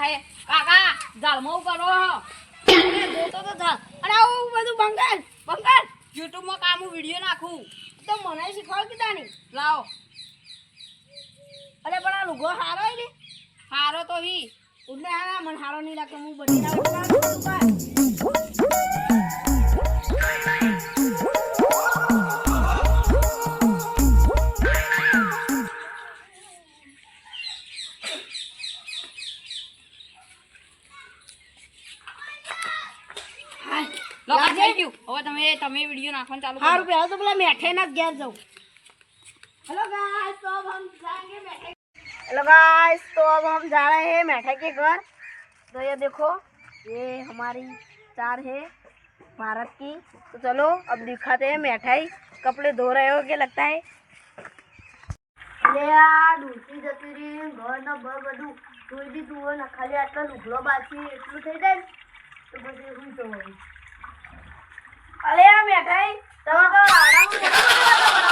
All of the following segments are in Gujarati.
હે કાકા જાળમો કરો જોતો તો થા અને આવું બધું બંગાળ YouTube માં કામું વિડિયો નાખું તો મને શીખવાડ કીધા ની લાવો અરે પણ આ લુગો હારો હે ને હારો તો હી ઉડને હારા મને હારો નહીં લાગતો હું બની ના તમે વિડિયો નાખવાનું ચાલુ કરો હારું પહેલા તો પેલા મેઠાઈ ના ઘેર જાઉં हेलो गाइस तो अब हम जाएंगे मिठाई हेलो गाइस तो अब हम जा रहे हैं मिठाई के घर तो ये देखो ये हमारी चार है भारत की तो चलो अब दिखाते हैं मिठाई कपड़े धो रहे हो क्या लगता है ले आ दूसरी जतीरी घर न बर બધું ધોઈ દીધું હોય ને ખાલી આટલો લુગડો બાકી એટલું થઈ જાય તો પછી હું તો અલે આ મિઠાઈ તમે તો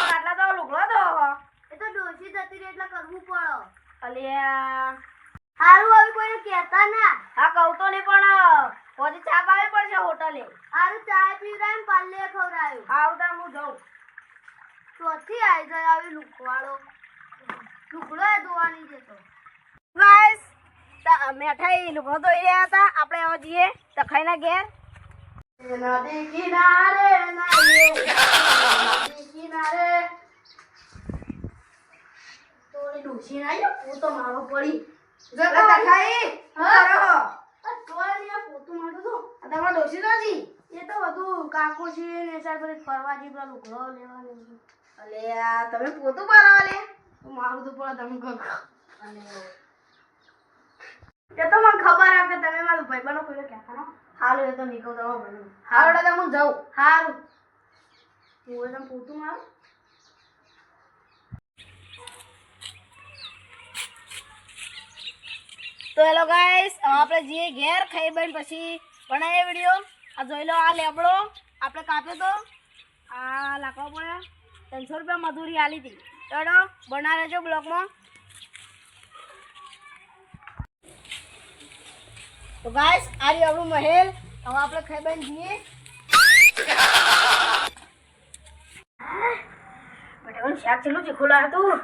આટલા તો લુગડો તો એ તો ડોસી જતી રહી એટલે કરવું પડે અલ્યા હારું હવે કોઈ કહેતા ના હા કહું તો નહીં પણ પછી ચા પાવી પડશે હોટલે હારું ચા પીવરાય પાલે ખવરાયું હારું તાર હું જાઉં ચોથી આવી જાય આવી લુકવાળો લુગડો ધોવાની જતો ગાઈસ મિઠાઈ લુગડો ધોઈ રહ્યા હતા આપણે હવે જઈએ તખાઈના ઘેર નદી કિનારે નાઈએ નદી કિનારે તોરી ડૂસી નાઈ હું તો મારો પડી જતા તખાઈ કરો તોરી પોતું મારું તો આ તમારો ડોસી દોજી એ તો બધું કાકો છે ને સાર પર ફરવા જી પેલા લુગડો લેવાનું અલે આ તમે પોતું ભરાવા લે તો મારું તો પડે તમે કહો અને એ તો મને ખબર આ કે તમે મારું ભાઈ બનો કોઈ કહેતા ના હાલો એ તો નીકળ દવા બનો હાલો દાદા હું જાઉં હારું હું એકદમ પોતું મારું તો હેલો ગાઈસ આપણે જઈએ ઘેર ખાઈ બન પછી બનાવીએ વિડિયો આ જોઈ લો આ લેબડો આપણે કાપ્યો તો આ લાકડો પડ્યો 300 રૂપિયા મજૂરી આલી હતી ચલો બના લેજો બ્લોગમાં તો ગાઈસ આ રહ્યું આપણું મહેલ હવે આપણે ખાઈ બન જઈએ બટેકાનું શાક ચેલું તીખું લાગતું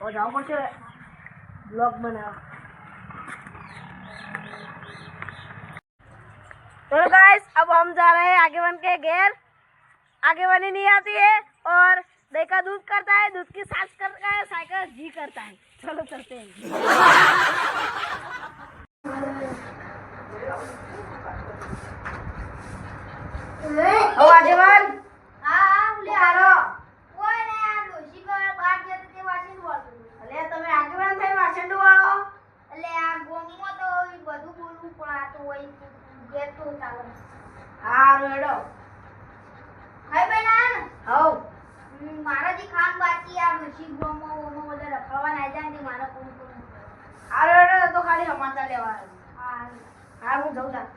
और जाओ पड़े ब्लॉग बना तो गाइस अब हम जा रहे हैं आगेवन के घेर आगेवानी नहीं आती है और देखा दूध करता है दूध की सांस करता है साइकिल जी करता है चलो चलते हैं ओ आगेवन हां ले आ रो कोई ने आ डोशी को बात जते ते वासिन बोलतो અલે તમે આગેવાન થઈ વાસંડુ વાળો એટલે આ ગોમમાં તો બધું બોલવું પણ આ તો હોય ગેર તો ચાલે હા રેડો હાય બેનાન હો મારા જી ખાન બાકી આ ડોશી ગોમમાં ઓનો બધા રખડવા ના જાય ને મારા કોણ કોણ આ રેડો તો ખાલી સમાચાર લેવા હા હા હું જાઉં તા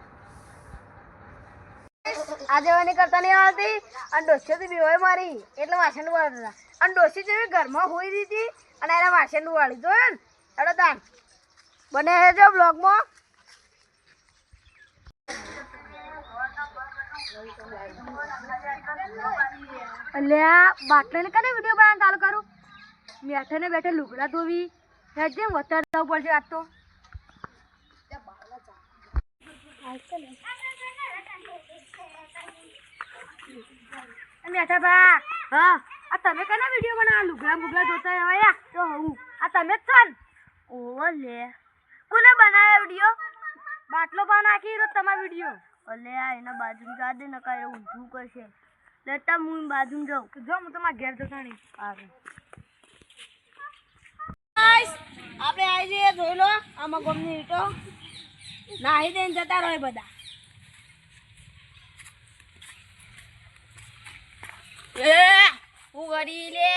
આજેવાની કરતા નહીં આવતી અને ડોશીથી બીવાય મારી એટલે વાસણ વાળતા અને ડોશી જેવી ઘરમાં હોઈ રહી હતી અને એના વાસણ વાળી જોયો ને એડો તાન બને રહેજો બ્લોગમાં અલ્યા બાટલાને કને વિડીયો બનાવવાનું ચાલુ કરું મેઠાને બેઠે લુગડા ધોવી જેમ વધારે જવું પડશે આજ તો મેઠા બા હા આ તમે કને વિડીયો બનાવ લુગડા મુગડા જોતા હોય તો હું આ તમે જ છો ને ઓવો લે કોને બનાવ્યો વિડીયો બાટલો બા નાખી રહ્યો તમારો વિડીયો અલે આ એના બાજુમાં જા દે નકા એ ઊંધું કરશે લેતા હું બાજુમાં જાઉં જો હું તમારા ઘેર જતા નહીં આવે ગાઈસ આપણે આવી જઈએ જોઈ લો આમાં ગમની ઈટો નાહી દઈને જતા રહે બધા એ હું ગરી લે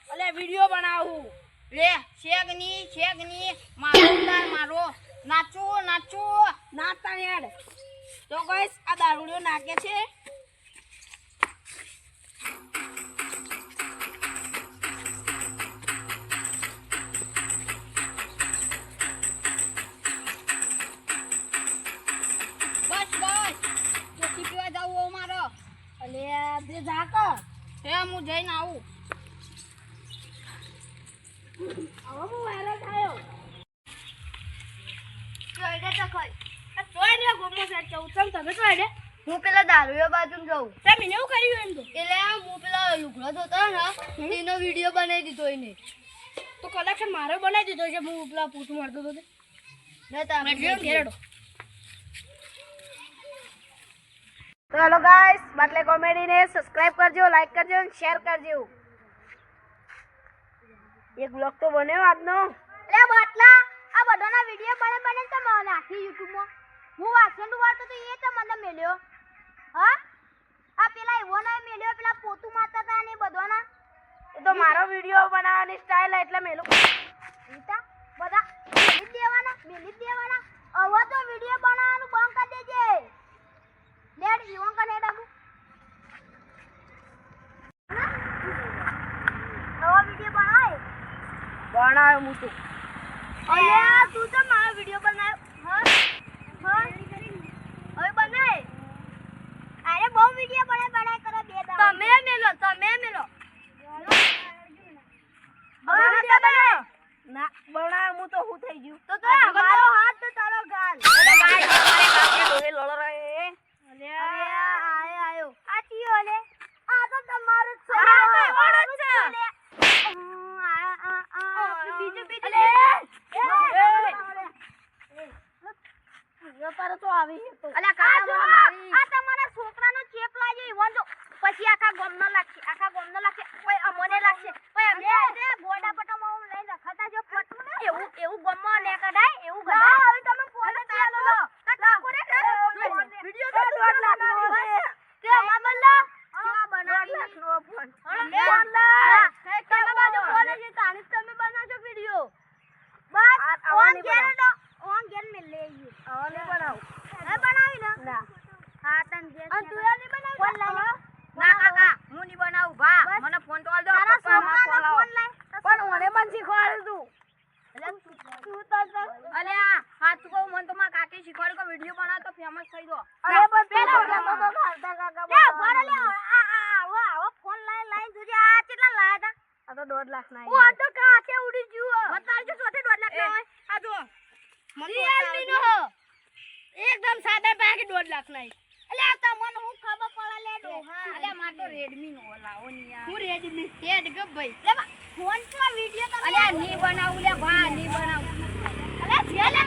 અલે વિડિયો બનાવું લે શેગની મારો નાચો નાચતા યાર તો ગાઈસ આ દારૂડિયો નાખે છે. બસ ચોથી પીવા જાવું મારો. અલે બે જાક હે હું જઈને આવું. હવે હું વાયરલ થયો. જોઈને તો ખરી. આ જોઈને ગોમો સેટ કહું તમે જોઈને. હું પેલા દારૂયો બાજુ જઉં. તે મને એવું કર્યું એમ તો. એટલે હું પેલા લુગડો જોતો ને તેનો વિડિયો બનાવી દીધો એને. તો કલેક્શન મારો બનાવી દીધો છે. હું પેલા પૂછું મારતો તો તે. ને તમે ઘેરડો. તો હેલો ગાઈસ, બાટલે કોમેડીને સબસ્ક્રાઇબ કરજો, લાઈક કરજો અને શેર કરજો. એક બ્લોગ તો બન્યો આજનો. એટલે બાટલા આ બધાના વિડિયો બને તો મને નાખી YouTube માં. હું વાસણ વાળતો તો એ તો મને મેલ્યો. હા આ પેલા એવો ના મેલ્યો પેલા પોતું મારતા હતા ને બધાના. એ તો મારો વિડિયો બનાવવાની સ્ટાઈલ એટલે મેલો. ઈતા બધા મેલી દેવાના. હવે તો વિડિયો બનાવવાનું બંધ કરી દેજે. લેડ ઈવન કને ડાબુ. નવો વિડિયો બનાય હું તો. અલ્યા તું તો મારો વિડિયો બનાવ. હા હવે બનાય. અરે બહુ વિડિયો બનાય કરો બે દાડા. તમે મેલો. હવે બનાય ના બનાય હું તો હું થઈ ગયું. તો મારો હાથ તો તારો ગાલ. અરે ભાઈ તમારે કાકે ડોલે લડો રહે. અલ્યા આયો આ ચીયો લે. આ તો તમારું છે. આ તો ઓળો છે. પારો તો આવી તો અલ્યા કાકા આ તમારા છોકરાનો ચેપ લાગ્યો ઈવન જો પછી આખા ગામનો લાગશે કોઈ અમને લાગશે કોઈ અમે રે ગોડા પટોમાં લઈને રખતા જો પટું ને એવું ગામમાં ને કડાય એવું ગડા હવે તમે ફોન ચાલો લો કાકો રે વિડિયો તો 2 લાખ નો તે મામલા કેવા બનાવી નો ફોન મામલા તમે બાજુ ફોન છે તાણી તમે બનાવજો વિડિયો બસ ઓન ગેર મે લેઈએ ઓને બનાવ હે બનાવી ના હા તન જે તું એ ની બનાવી ફોન લાવ ના કાકા હું ની બનાવું ભા મને ફોન તો આલ દો પપ્પા મને ફોન લાવ પણ ઓને મન શીખવાડ તું તું તો અલે હા તું કહું મન તો માં કાકી શીખવાડ કો વિડિયો બનાવ તો ફેમસ થઈ દો અરે પણ પેલા તો ખાલતા કાકા લે ભરે લે આવો ફોન લાઈ જોજે આ કેટલા લાયા તા આ તો 1.5 લાખ ના ઓ આ તો કાકે ઉડી ગયું બતાવજો સોથે 1.5 લાખ ના હોય આ જો રિયલમી નો એકદમ સાદા પાકે 1.5 લાખ ના એટલે આ તો મને હું ખબર પડે લે ડોહા અલે માર તો રેડમી નો લાવો ની યાર હું રેડમી હેડ ગપ ભાઈ લે ફોન માં વિડિયો તો અલે ની બનાવું લે ભા ની બનાવું અલે જે લે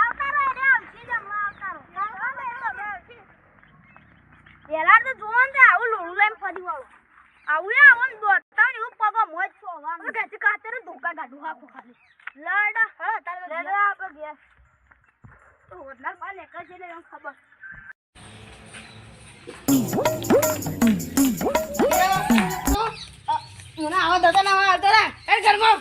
આવતારો રે આવશી જમવા આવતારો એલા તો જોન દે આવું લોળું લઈને ફરી વાળો આવું આવન દોડતા ને હું પગો મોજ છોવાનું કે કાતરે ધોકા ગાડું હાકો ખાલી લડ હળ તારે લે આપણે ગયા તો ઓટલા પાલે કશે લે ખબર મને આવા દાદા ના આવતા રે એ ઘરમાં